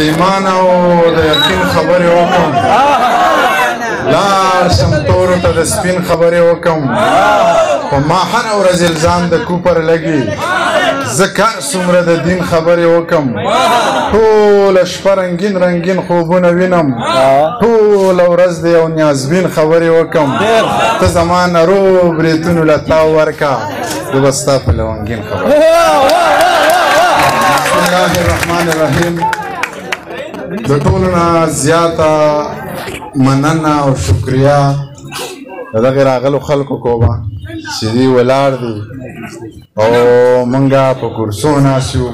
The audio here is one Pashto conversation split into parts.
ایمان او د یقین خبرې وکم لار شم تورو ته د سپین خبرې وکم په ما هره ورځ الزام د کوپر لګي زه کار څومره د دین خبرې وکم ټوله شپه رنګین رنګین خوبونه وینم ټوله ورځ د یو نیازبین خبرې وکم ته زما نرو بریتونو له تاو ورکه زه به ستا په لونګین خبرې بسم الله الرحمن الرحیم د ټولو نه زیاته مننه او شکریه د دغې راغلو خلکو کومه چې دوی ولاړ دي او مونږه په کورسو ناست یو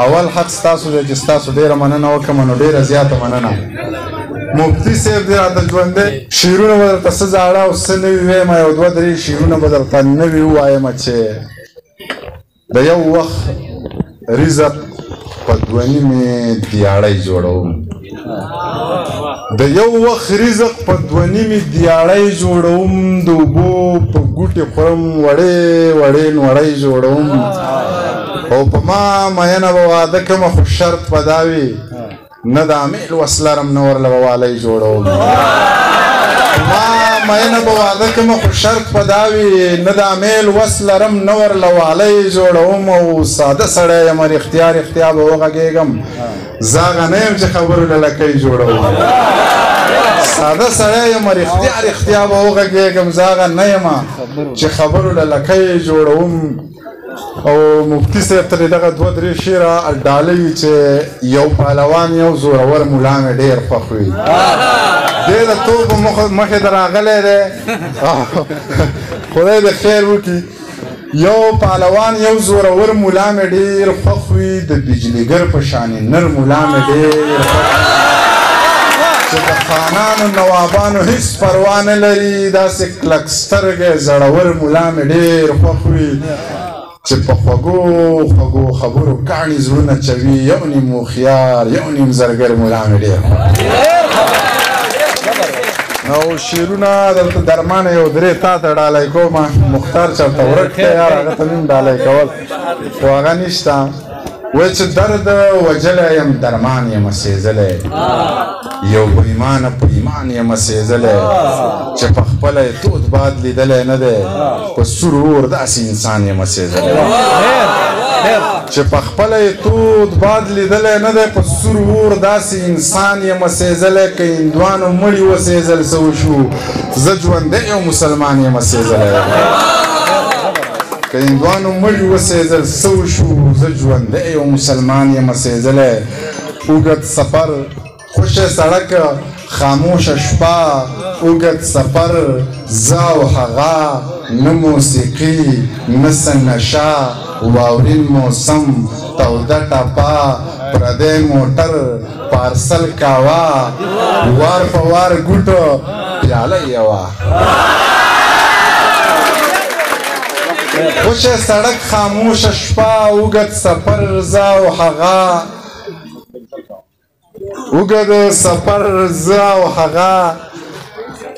اول حق ستاسو دی چې ستاسو ډېره مننه وکړم نو ډېره زیاته مننه مفتي صاحب دی راته ژوندی شعرونه به درته څه زاړه او څه نوي ویم یو دوه درې شعرونه به درته نوي ووایم چې د یو وخت رزق په دوه نیمې دیاړۍ جوړوم د یو وخت رزق په دوه نیمې دیاړۍ جوړوم د اوبو په ګوټې خورم وړې وړې نوړۍ جوړوم او په ما مینه به واده کومه خو شرط به دا وي نه د امیل وس لرم نه ورله به والی جوړوم ما مینه به واده کومه خو شرط به دا وي نه د امیل وس لرم نه ورله والی جوړوم او ساده سړی یم رښتیا رښتیا به وغږېږم زه هغه نه یم چې خبرو له لکۍ جوړوم ساده سړی یم رښتیا رښتیا به وغږېږم زه هغه نه یم چې خبرو له لکۍ جوړوم او مفتي صاحب ته دغه دوه درې شعره ډالۍ چې یو پهلوان یو زورور ملا مې ډېر خوښ وي دی د توپ مخې ته راغلی دی خدای دې خیر وکړي یو پهلوان یو زورور ملا مې ډېر خوښ وي د بجلیګر په شانې نر ملا مې ډېر خوښ وي چې د خانانو نوابانو هیڅ پروا نه لري داسې کلک سترګی زړور ملا مې ډېر خوښ وي چې په خوږو خوږو خبرو کاڼي زړونه چوي یو نیم هوښیار یو نیم زرګر ملا مې ډېر خوښ او شعرونه دلته درمانه یو درې تا ته ډالۍ کومه مختار چېرته ورک دی یار هغه ته نیم ډالۍ کول خو هغه نشته وایي چې درد وجلی یم درمان یم سېزلی یو په ایمانه په ایمان یم سېزلی چې په خپله یې تود باد لیدلی نه دی په سور اور داسې انسان یم سېزلی چې په خپله یې تود باد لیدلی نه دی په سور اور داسې انسان یم سېزلی که هندوانو مړي وسېزل څه وشو زه ژوندی یو مسلمان یم سېزلی که هندوانو مړي وسېزل څه وشو زه ژوندی یو مسلمان یم سېزلی اوږد سفر خوشه سړک خاموشه شپه اوږد سفر زه او هغه نه موسیقي نه څه نشه واورین موسم توده ټپه پردی موټر پارسل کاوه وار په وار ګوټو پیاله یوه خوشه سړک خاموشه شپه اوږد سفر زه او هغه اوږد سفر زه او هغه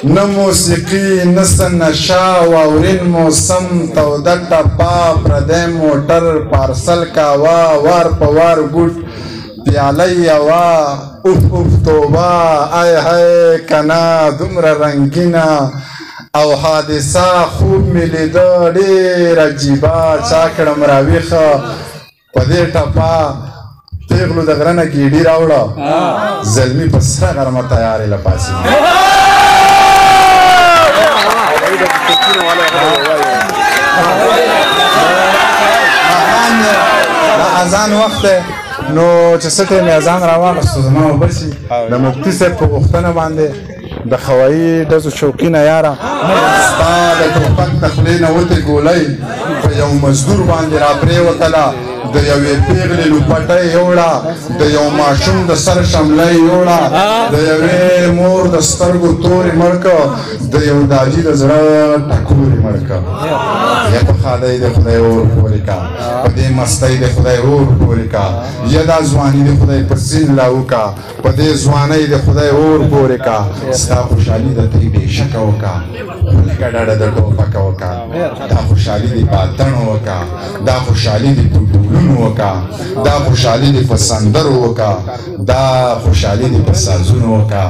نه موسیقي نه څه نشه واورین موسم توده ټپه پردی موټر پارسل کاوه وار په وار ګوټ پیاله یوه اوف اوف توبه ای های کنه دومره رنګینه او حادثه خوب مې لیده ډېر عجیبه چا کړم راویښه په دې ټپه پیغلو د غره نه ګیډي راوړه زلمي په سره غرمه تیارې له پاسې د اذان وخت دی نو چې څه ټیم اذان راواغستو زما اوبه شي د مفتي صاحب په غوښتنه باندې د هوایي ډزو شوقینه یاره ستا د ټوپک د خولې نه وتې ګولۍ په یو مزدور باندې راپرېوتله د یوې پیغلې لوپټۍ یوړه د یو ماشوم د سر شملی یوړه د یوې مور د سترګو تورې مړ که د یو داجي د زړه ټکورې مړ که یا په خادۍ د خدای اور پورې کا په دې مستۍ د خدای اور پورې کا یا دا ځواني د خدای په سین لا وکا په دې ځوانۍ د خدای اور پورې کا ستا خوشحالي د تی بې شکه وکا لږه ډډه د ټوپکه وکا دا خوشحالي د باطن وکا دا خوشحالي د په ډولونو ګلونو وکا دا خوشحالي دې په سندرو وکا دا خوشحالي دې په سازونو وکا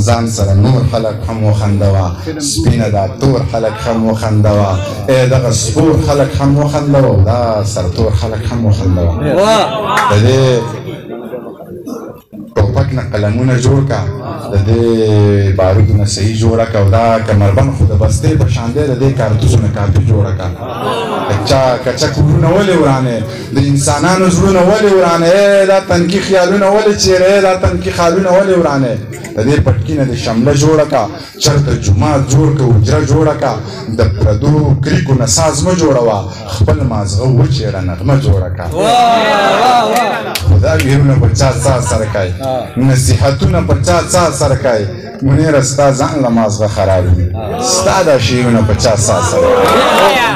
ځان سره نور خلک هم وخندوه سپینه دا تور خلک هم وخندوه دغه سپور خلک هم وخندوه دا سرتور خلک هم وخندوه د دې ټوپک نه قلمونه جوړ کا د دې بارودو نه صحیح جوړه کا او دا کمربند خو د بستې په شان دی د دې کارتوسو نه کافي جوړه کا کچا کورونه ولې ورانې د انسانانو زړونه ولې ورانې دا تنکي خیالونه ولې چیرې دا تنکي خیالونه ولې ورانې د دې پټکي نه د شمله جوړه کا چرته جومات جوړ کا حجره جوړه کا د پردو کریکو نه ساز مه جوړوه خپل مازغه وچېړه نغمه جوړه کا خدا ویرونه په چا څه سره کوي نصیحتونه په چا څه سره کوي منیره ستا ځان له مازغه خرابوي ستا دا شعرونه په چا څه سره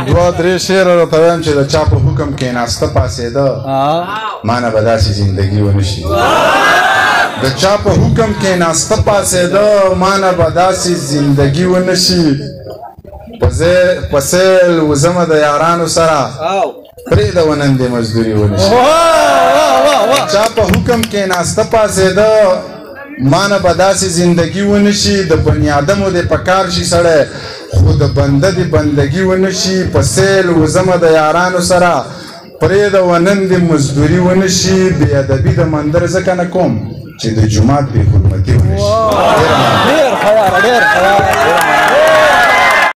دوه درې شعره راته وایم چې د چا په حکم کښېناسته پاڅېده ما نه به داسې زندګي ونه شي د چا په حکم کښېناسته پاڅېده ما نه به داسې زندګي ونه شي په سیل وزمه د یارانو سره پرېږده نن دې مزدوري ونه شي چا په حکم کښېناسته پاڅېده ما نه به داسې زندګي ونه شي د بني ادمو دې په کار شي سړی خو د بنده دې بندګي ونه شي په سیل وزمه د یارانو سره پرېږده نن دې مزدوري ونه شي بې ادبي د مندر ځکه نه کوم چې د جومات بې حرمتي ونه شي